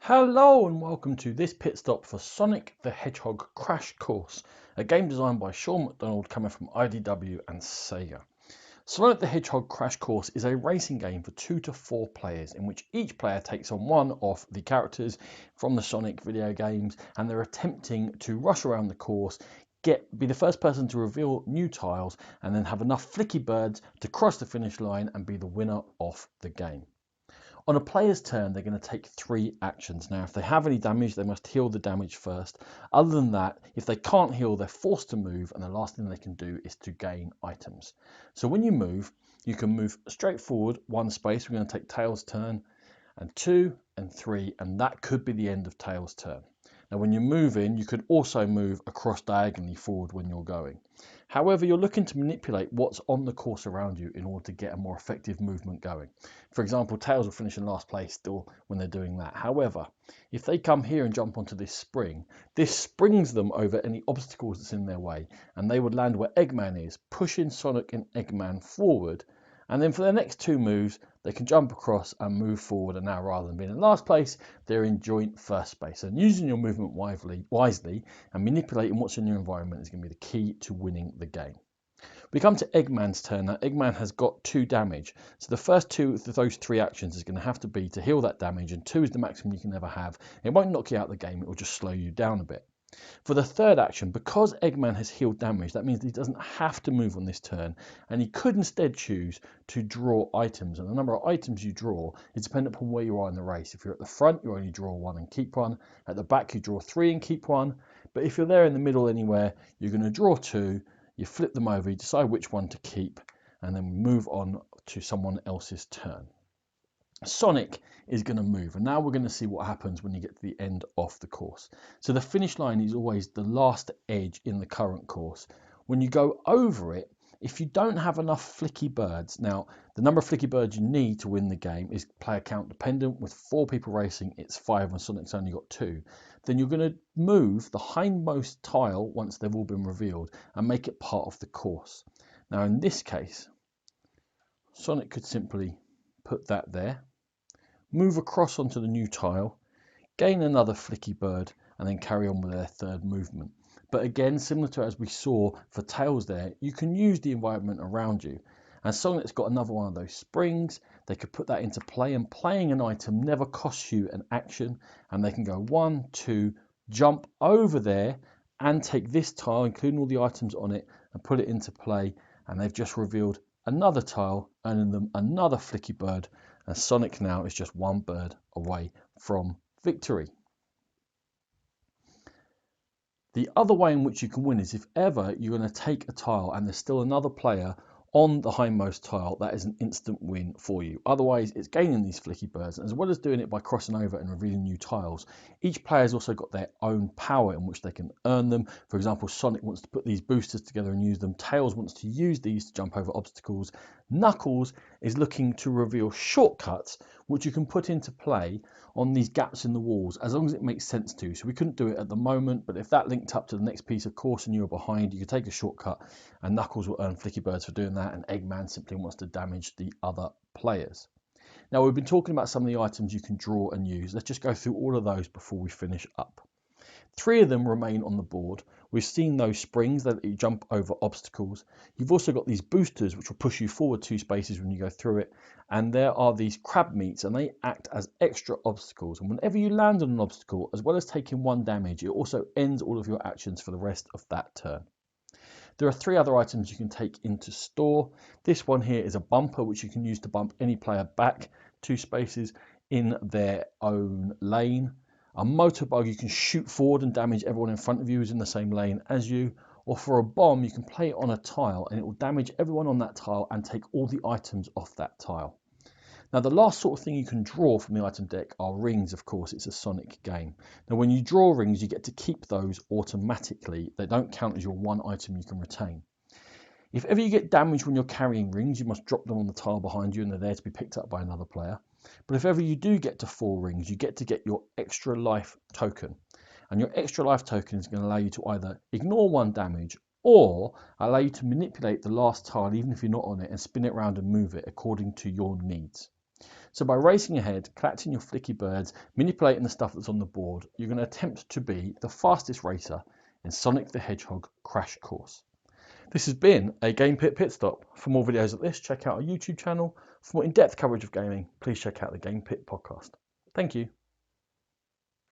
Hello and welcome to this pit stop for Sonic the Hedgehog Crash Course, a game designed by Sean McDonald coming from IDW and Sega. Sonic the Hedgehog Crash Course is a racing game for 2 to 4 players in which each player takes on one of the characters from the Sonic video games and they're attempting to rush around the course, be the first person to reveal new tiles and then have enough flicky birds to cross the finish line and be the winner of the game. On a player's turn, they're going to take 3 actions. Now, if they have any damage, they must heal the damage first. Other than that, if they can't heal, they're forced to move, and the last thing they can do is to gain items. So when you move, you can move straight forward 1 space. We're going to take Tails' turn, and 2 and 3, and that could be the end of Tails' turn. Now, when you're moving, you could also move across diagonally forward when you're going. However, you're looking to manipulate what's on the course around you in order to get a more effective movement going. For example, Tails will finish in last place still when they're doing that. However, if they come here and jump onto this springs them over any obstacles that's in their way, and they would land where Eggman is, pushing Sonic and Eggman forward. And then for their next 2 moves, they can jump across and move forward. And now, rather than being in last place, they're in joint first space. And using your movement wisely and manipulating what's in your environment is going to be the key to winning the game. We come to Eggman's turn. Now, Eggman has got 2 damage. So the first 2 of those 3 actions is going to have to be to heal that damage. And 2 is the maximum you can ever have. It won't knock you out of the game. It will just slow you down a bit. For the third action, because Eggman has healed damage, that means he doesn't have to move on this turn, and he could instead choose to draw items. And the number of items you draw is dependent upon where you are in the race. If you're at the front, you only draw 1 and keep 1. At the back, you draw 3 and keep 1. But if you're there in the middle anywhere, you're going to draw 2, you flip them over, you decide which one to keep, and then move on to someone else's turn. Sonic is going to move, and now we're going to see what happens when you get to the end of the course. So the finish line is always the last edge in the current course. When you go over it, if you don't have enough flicky birds, now the number of flicky birds you need to win the game is player count dependent. With 4 people racing, it's 5 and Sonic's only got 2. Then you're going to move the hindmost tile once they've all been revealed and make it part of the course. Now in this case, Sonic could simply put that there, move across onto the new tile, gain another flicky bird, and then carry on with their third movement. But again, similar to as we saw for Tails there, you can use the environment around you. And Sonic's got another one of those springs. They could put that into play, and playing an item never costs you an action. And they can go 1, 2, jump over there and take this tile, including all the items on it, and put it into play. And they've just revealed another tile, earning them another flicky bird. And Sonic now is just 1 bird away from victory. The other way in which you can win is if ever you're going to take a tile and there's still another player on the hindmost tile, that is an instant win for you. Otherwise, it's gaining these flicky birds, and as well as doing it by crossing over and revealing new tiles, each player has also got their own power in which they can earn them. For example, Sonic wants to put these boosters together and use them. Tails wants to use these to jump over obstacles. Knuckles is looking to reveal shortcuts, which you can put into play on these gaps in the walls, as long as it makes sense to. So we couldn't do it at the moment, but if that linked up to the next piece of course and you were behind, you could take a shortcut, and Knuckles will earn flicky birds for doing that, and Eggman simply wants to damage the other players. Now, we've been talking about some of the items you can draw and use. Let's just go through all of those before we finish up. 3 of them remain on the board. We've seen those springs that let you jump over obstacles. You've also got these boosters which will push you forward 2 spaces when you go through it. And there are these crab meats, and they act as extra obstacles. And whenever you land on an obstacle, as well as taking 1 damage, it also ends all of your actions for the rest of that turn. There are 3 other items you can take into store. This one here is a bumper, which you can use to bump any player back 2 spaces in their own lane. A motorbug, you can shoot forward and damage everyone in front of you who's in the same lane as you. Or for a bomb, you can play it on a tile and it will damage everyone on that tile and take all the items off that tile. Now, the last sort of thing you can draw from the item deck are rings, of course. It's a Sonic game. Now, when you draw rings, you get to keep those automatically. They don't count as your 1 item you can retain. If ever you get damaged when you're carrying rings, you must drop them on the tile behind you and they're there to be picked up by another player. But if ever you do get to 4 rings, you get your extra life token. And your extra life token is going to allow you to either ignore 1 damage or allow you to manipulate the last tile, even if you're not on it, and spin it around and move it according to your needs. So by racing ahead, collecting your flicky birds, manipulating the stuff that's on the board, you're going to attempt to be the fastest racer in Sonic the Hedgehog Crash Course. This has been a Game Pit Stop. For more videos like this, check out our YouTube channel. For more in-depth coverage of gaming, please check out the Game Pit podcast. Thank you.